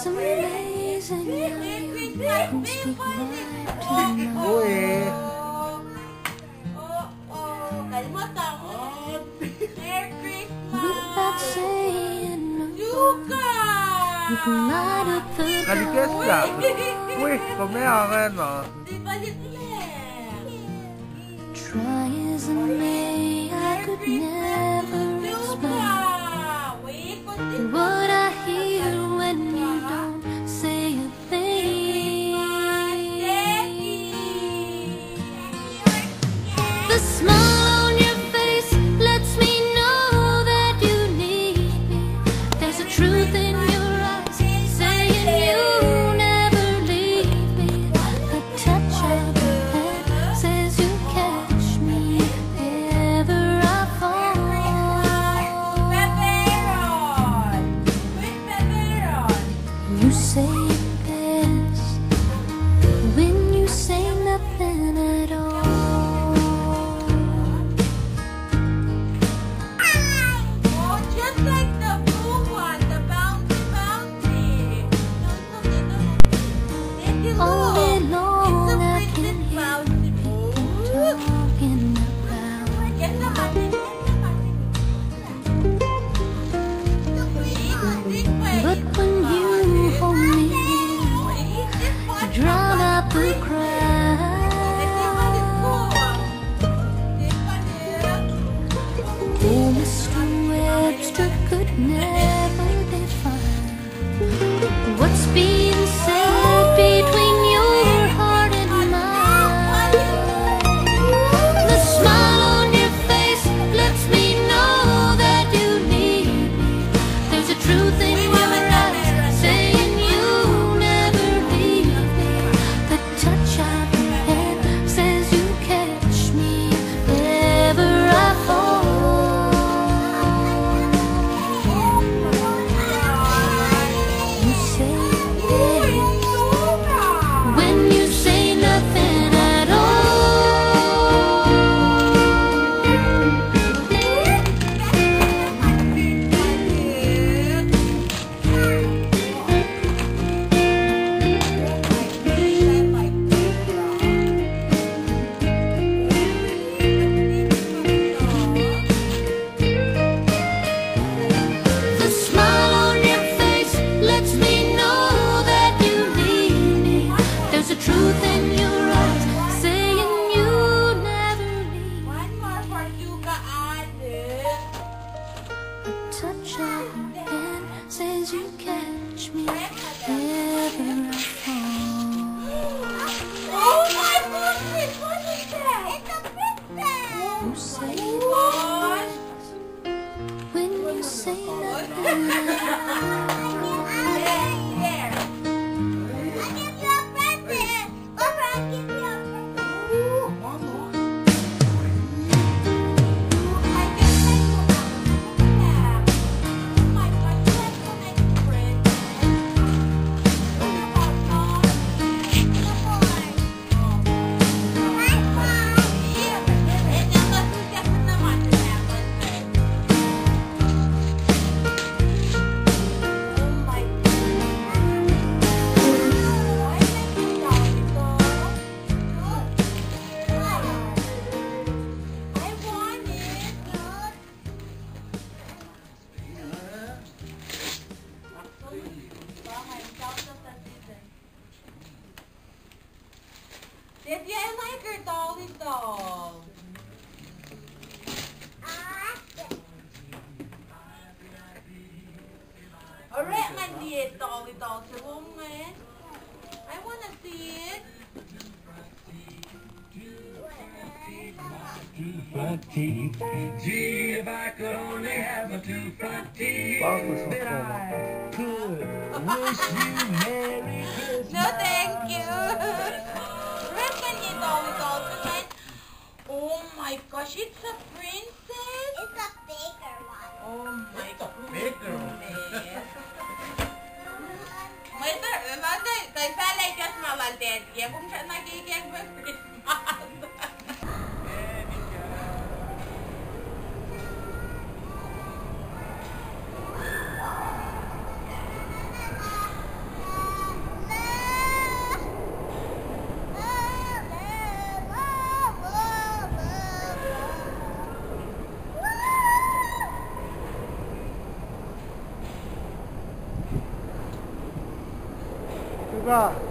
It's amazing how you can speak right to my without saying a word. You can light up the Kalikesa. Uy, kumain mo. Try as I may, I could never explain what I hear when you don't say a thing. The smile on your face lets me know that you need me. There's a truth in your eyes saying you never leave me. The touch of your hand says you catch me if ever I fall. You say it best when you say nothing at all. All day long I can hear people talking about. But when you hold me near, you drown out the crowd. Oh, Mr. Webster could never define what's being said between your heart and mine. The smile on your face lets me know that you need me. There's a truth in your eyes saying you never leave me. The touch of your hand says you catch me if ever I fall. You say it when you say nothing at The smile on your face lets me know that you need me. There's a truth in your eyes saying you never leave. A touch of your hand says you catch me if ever I fall. You say it when you say nothing at all. Daddy, I like her dolly doll. Alright, my dear dolly doll. I want to see it. Two front teeth. Gee, if I could only have my two front teeth, then I could wish you Merry Christmas. No, thank you. Where's my dear dolly doll tonight? Oh my gosh, it's a princess. It's a bigger one. Oh my Bigger. goodness. Wait, kay Salay just malalted. Kaya kung siya nagiging Christmas. 누가